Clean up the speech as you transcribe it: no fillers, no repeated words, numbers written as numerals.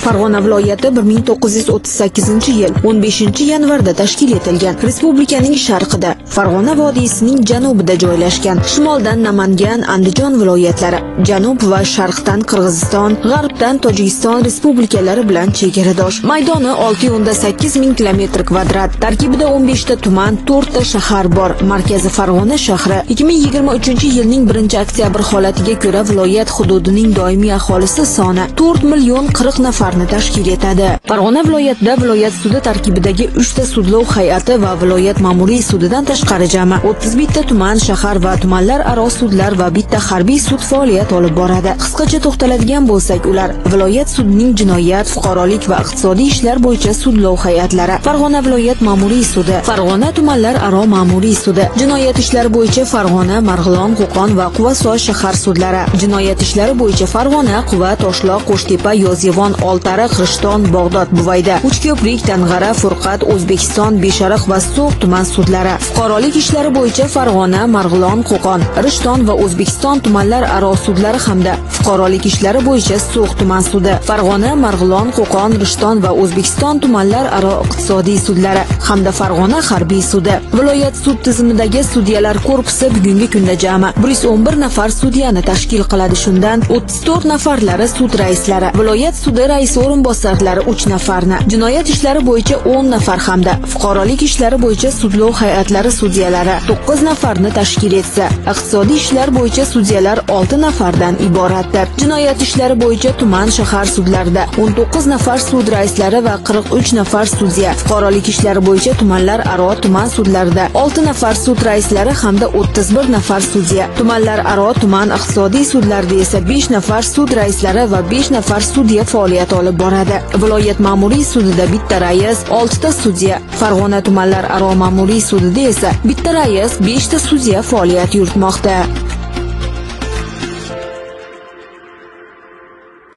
Farg'ona viloyati 1938-yil 15-yanvarda tashkil etilgan. Respublikaning sharqida, Farg'ona vodiysining janubida joylashgan. Shimoldan Namangan, Andijon viloyatlari, janub va sharqdan Qirg'iziston, g'arbdan Tojikiston respublikalari bilan chegaradosh. Maydoni 6.8 ming kilometr kvadrat. Tarkibida 15 ta tuman, 4 ta shahar bor. Markazi Farg'ona shahri. 2023-yilning 1-oktyabr holatiga ko'ra viloyat hududining doimiy aholisi soni 4,40 nafarni tashkil etadi. Farg'ona viloyatida viloyat sudi tarkibidagi 3 ta sudlov hay'ati va viloyat ma'muriy sudidan tashqari jami 31 ta tuman, shahar va tumanlar aro sudlar va bitta harbiy sud faoliyat olib boradi. Qisqacha to'xtaladigan bo'lsak, ular viloyat sudining jinoyat, fuqarolik va iqtisodiy ishlar bo'yicha sudlov hay'atlari, Farg'ona viloyat ma'muriy sudi, Farg'ona tumanlar aro ma'muriy sudi, jinoyat ishlari bo'yicha Farg'ona, Marg'ilon, Qo'qon va Quvasoy shahar sudlari, jinoyat ishlari bo'yicha Farg'ona, Quva, Toshloq, Qo'shtepa, Yozyovon, Oltiariq, Rishton, Bog'dod, Buvayda, Uchko'prik, Tang'ara, Furqat, O'zbekiston, Beshariq va So'x tuman sudlari, fuqarolik ishlari bo'yicha Farg'ona, Marg'ilon, Qo'qon, Rishton va O'zbekiston tumanlar aro sudlari hamda fuqarolik ishlari bo'yicha So'x tuman sudi, Farg'ona, Marg'ilon, Qo'qon, Rishton va O'zbekiston tumanlar aro iqtisodiy sudlari hamda Farg'ona harbiy sudi. Viloyat sud tizimidagi sudyalar korpusi bugungi kunda jami 111 nafar sudyani tashkil qiladi. Shundan 34 nafarlari sud raislari, viloyat sudi raisi o'rinbosarlari 3 nafarni, jinoyat ishlari bo'yicha 10 nafar hamda fuqarolik ishlari bo'yicha sudlov hay'atlari sudyalari 9 nafarni tashkil etsa, iqtisodiy ishlar bo'yicha sudyalar 6 nafardan iboratdir. Jinoyat ishlari bo'yicha tuman, shahar sudlarida 19 nafar sud raislari va 43 nafar sudya, fuqarolik ishlari bo'yicha tumanlar aro tuman sudlarida 6 nafar sud raislari hamda 31 nafar sudya, tumanlar aro tuman iqtisodiy sudlarida esa 5 nafar sud raislari va 5 nafar sudya faoliyat olib boradi. Viloyat ma'muriy sudida bitta rais, 6 ta sudya, Farg'ona tumanlar aro ma'muriy sudida esa bitta rais, 5 ta sudya faoliyat yuritmoqda.